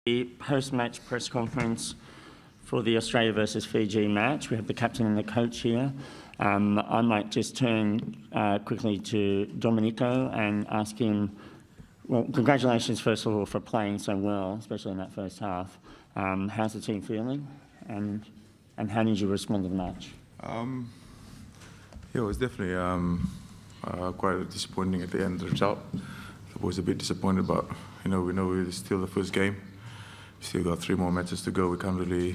The post-match press conference for the Australia versus Fiji match. We have the captain and the coach here. I might just turn quickly to Domenico and ask him, well, congratulations first of all for playing so well, especially in that first half. How's the team feeling, and how did you respond to the match? Yeah, it was definitely quite disappointing at the end of the result. I was a bit disappointed, but we know it's still the first game. We still got 3 more matches to go. We can't really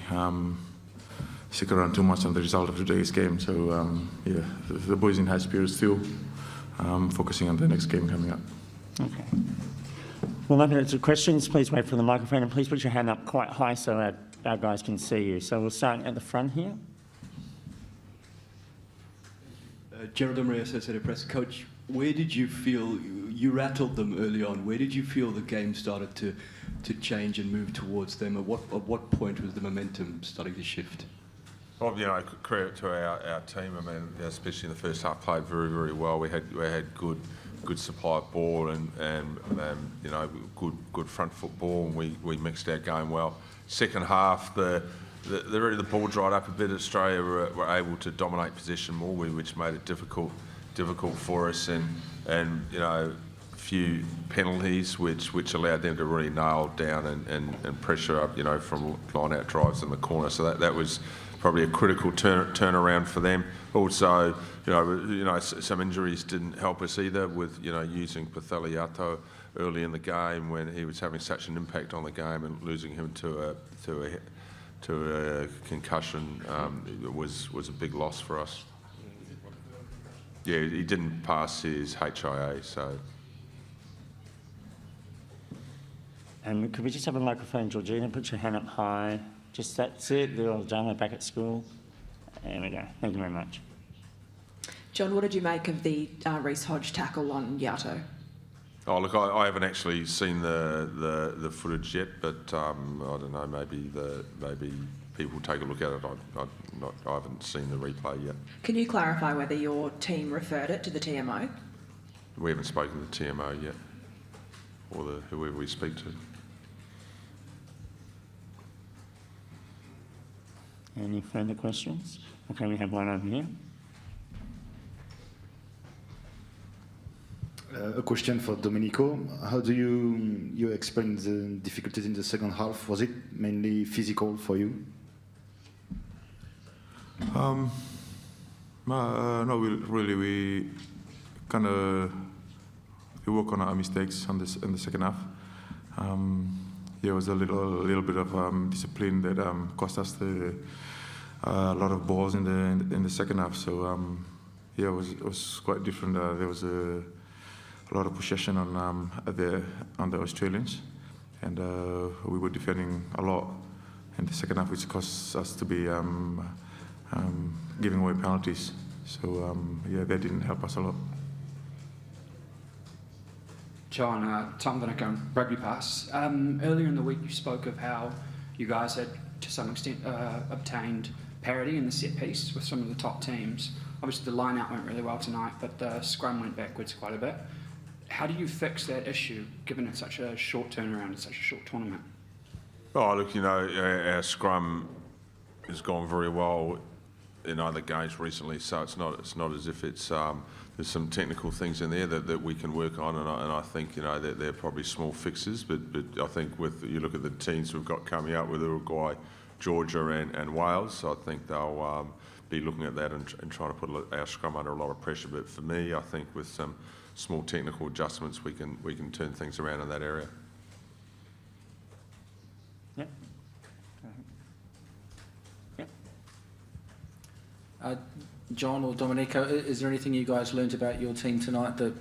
stick around too much on the result of today's game. So yeah, the boys in high spirits still, focusing on the next game coming up. Okay. Well, open it to questions. Please wait for the microphone, and please put your hand up quite high so our guys can see you. So we'll start at the front here. Gerald Emery, Associated Press. Coach, where did you feel, you rattled them early on, where did you feel the game started to change and move towards them? At what point was the momentum starting to shift? Well, credit to our team. I mean, especially in the first half, played very, very well. We had good supply of ball and good front foot ball, and we mixed our game well. Second half, the ball dried up a bit. Australia were able to dominate possession more, which made it difficult for us, and a few penalties which allowed them to really nail down and pressure up, from line-out drives in the corner. So that was probably a critical turnaround for them. Also, some injuries didn't help us either with using Pathaliato early in the game when he was having such an impact on the game, and losing him to a concussion was a big loss for us. Yeah, he didn't pass his HIA, so. And could we just have a microphone, Georgina? Put your hand up high. Just that's it. They're all done. They're back at school. There we go. Thank you very much. John, what did you make of the Reece Hodge tackle on Yato? Oh, look, I haven't actually seen the footage yet, but I don't know. Maybe people take a look at it. I haven't seen the replay yet. Can you clarify whether your team referred it to the TMO? We haven't spoken to the TMO yet, or whoever we speak to. Any further questions? Okay, we have one over here. A question for Domenico. How do you explain the difficulties in the second half? Was it mainly physical for you? No, we kind of work on our mistakes in the second half. There was a little bit of discipline that cost us a lot of balls in the second half. So yeah, it was quite different. There was a lot of possession on the Australians, and we were defending a lot in the second half, which caused us to be giving away penalties. So yeah, that didn't help us a lot. John, Tom Vanaco, Rugby Pass. Earlier in the week you spoke of how you guys had to some extent obtained parity in the set piece with some of the top teams. Obviously the line out went really well tonight, but the scrum went backwards quite a bit. How do you fix that issue, given it's such a short turnaround in such a short tournament? Oh, look, our scrum has gone very well in other games recently, so it's not as if it's there's some technical things in there that we can work on, and I think that they're probably small fixes, but I think you look at the teams we've got coming up with Uruguay, Georgia and Wales, so I think they'll be looking at that and trying to put our scrum under a lot of pressure. But for me, I think with some small technical adjustments, we can turn things around in that area. Yep. Yep. John or Domenico, is there anything you guys learnt about your team tonight that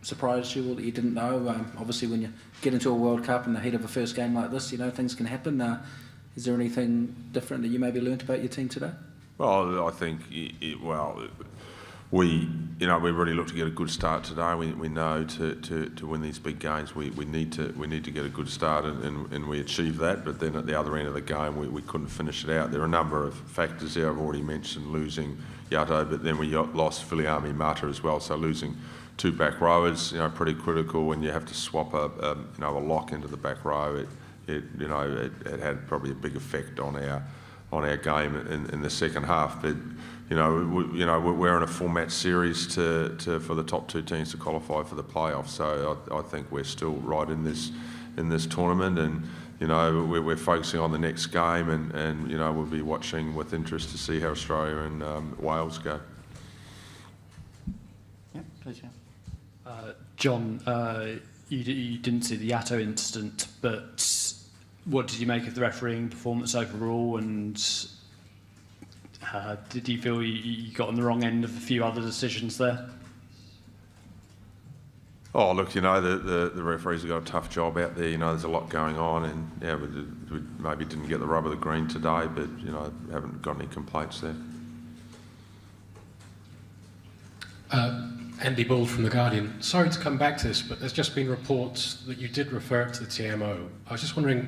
surprised you or that you didn't know? Obviously, when you get into a World Cup in the heat of a first game like this, things can happen. Is there anything different that you maybe learnt about your team today? Well, I think we really look to get a good start today. We know to win these big games we need to get a good start, and we achieved that. But then at the other end of the game we couldn't finish it out. There are a number of factors there. I've already mentioned losing Yato, but then we lost Filiami Mata as well. So losing 2 back rowers, pretty critical when you have to swap a lock into the back row. it had probably a big effect on our game in the second half. But we're in a 4-match series for the top 2 teams to qualify for the playoffs. So I think we're still right in this tournament, and we're focusing on the next game, and we'll be watching with interest to see how Australia and Wales go. Yeah, pleasure. John, you didn't see the Yato incident, but what did you make of the refereeing performance overall, and did you feel you got on the wrong end of a few other decisions there? Oh, look, the referees have got a tough job out there. There's a lot going on, and yeah, we maybe didn't get the rub of the green today, but haven't got any complaints there. Andy Ball from The Guardian. Sorry to come back to this, but there's just been reports that you did refer to the TMO. I was just wondering,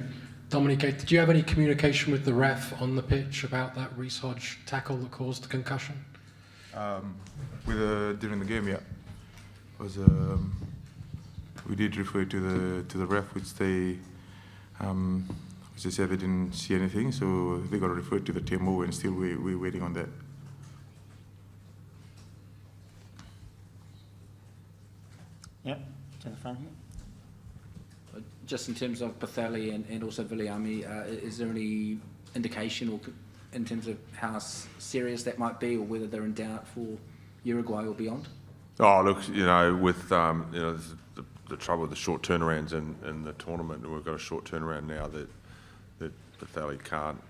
Dominique, did you have any communication with the ref on the pitch about that Reece Hodge tackle that caused the concussion? During the game, yeah. We did refer to the ref, which they said they didn't see anything, so they got referred to the TMO, and still we're waiting on that. Yep, to the front here. Just in terms of Betheli and also Viliami, is there any indication or in terms of how serious that might be, or whether they're in doubt for Uruguay or beyond? Oh, look, with the trouble with the short turnarounds in the tournament, we've got a short turnaround now that Betheli can't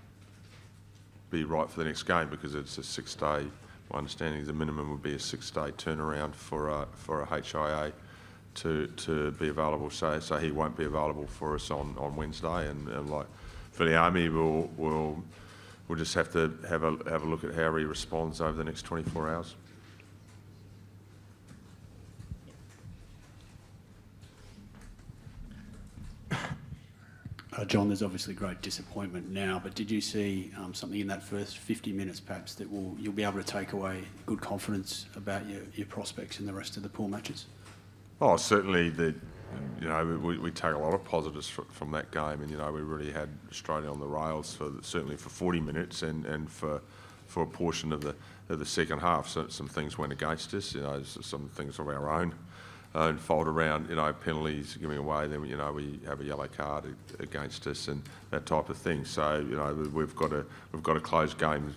be right for the next game because it's a 6-day. My understanding is the minimum would be a 6-day turnaround for a HIA to be available. So he won't be available for us on Wednesday, and like Viliami, we'll just have to have a look at how he responds over the next 24 hours. John, there's obviously great disappointment now, but did you see something in that first 50 minutes perhaps that you'll be able to take away good confidence about your prospects in the rest of the pool matches? Oh, certainly we take a lot of positives from that game, and we really had Australia on the rails certainly for 40 minutes and for a portion of the second half. So some things went against us, some things of our own. And fault around, penalties giving away, then we have a yellow card against us and that type of thing. So we've got to close games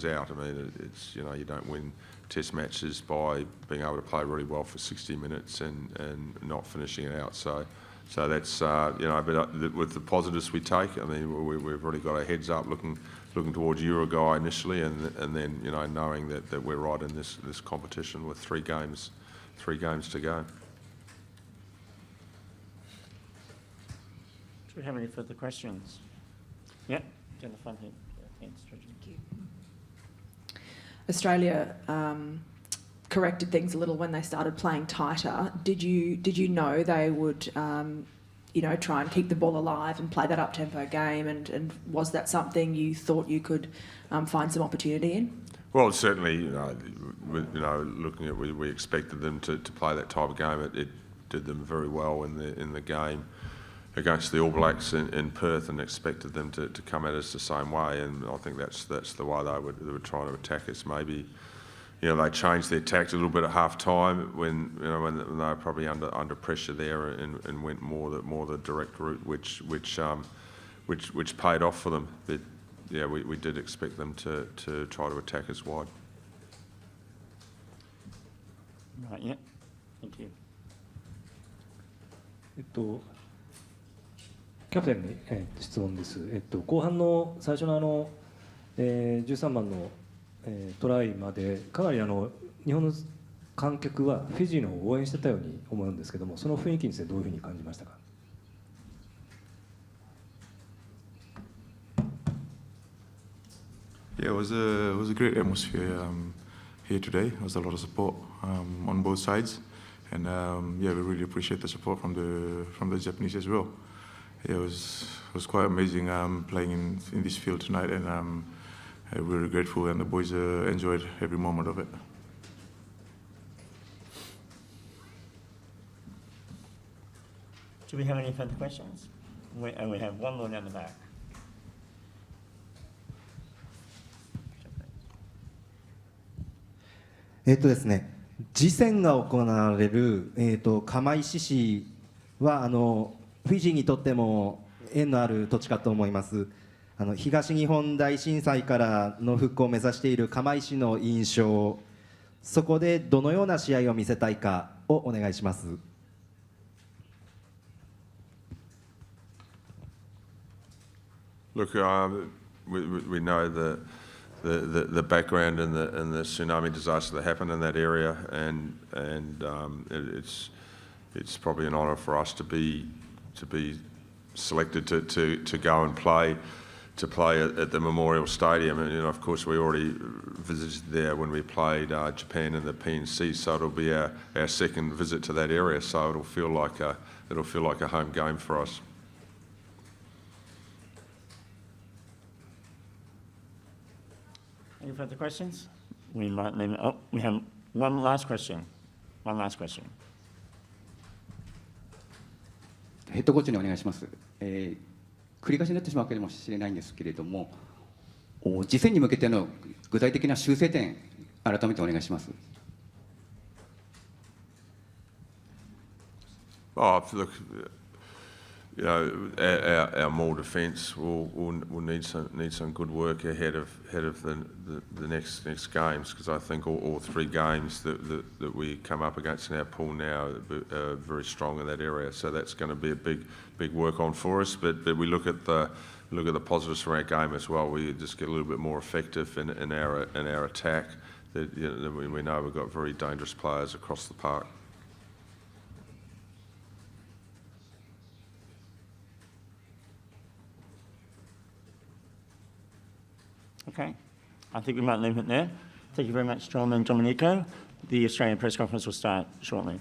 out. I mean, it's you don't win Test matches by being able to play really well for 60 minutes and not finishing it out. So that's but with the positives we take, I mean, we've already got our heads up looking towards Uruguay initially, and then knowing that we're right in this competition with 3 games to go. Do we have any further questions? Yep, down the front here. Thanks, Georgie. Thank you. Australia corrected things a little when they started playing tighter. Did you know they would try and keep the ball alive and play that up-tempo game, and was that something you thought you could find some opportunity in? Well, certainly, looking at we expected them to play that type of game. It did them very well in the game against the All Blacks in Perth, and expected them to come at us the same way. And I think that's the way they were trying to attack us. Maybe they changed their tactics a little bit at half time when they were probably under pressure there, and went more the direct route, which paid off for them. But yeah, we did expect them to try to attack us wide. Right, yeah. Thank you. キャプテンに、質問です。後半の最初の13番の、トライまでかなり日本の観客はフィジーのを応援してたように思うんですけども、その雰囲気についてどういうふうに感じましたか? Yeah, it was a great atmosphere here today. There was a lot of support on both sides, and we really appreciate the support from the Japanese as well. Yeah, it was quite amazing playing in this field tonight, and we're really grateful, and the boys enjoyed every moment of it. Do we have any further questions? And we have one more down the back. ですね、次戦が行われる、釜石市はフィジーにとっても縁のある土地かと思います。東日本大震災からの復興を目指している釜石の印象、そこでどのような試合を見せたいかをお願いします。Look, we know the background and the tsunami disaster that happened in that area, and it's probably an honour for us to be selected to go and play at the Memorial Stadium. And of course we already visited there when we played Japan in the PNC, so it'll be our second visit to that area. So it'll feel like a home game for us. Any further questions? We might leave. Oh, we have one last question. One last question. ヘッドコーチにお願いします。繰り返しになってしまうかもしれないんですけれども、次戦に向けての具体的な修正点、改めてお願いします。Oh, look, you know, our maul defence will need some good work ahead of the next games, because I think all three games that we come up against in our pool now are very strong in that area. So that's going to be a big work on for us. But we look at the positives from our game as well. We just get a little bit more effective in our attack. That, you know, we know we've got very dangerous players across the park. Okay, I think we might leave it there. Thank you very much, John and Domenico. The Australian press conference will start shortly.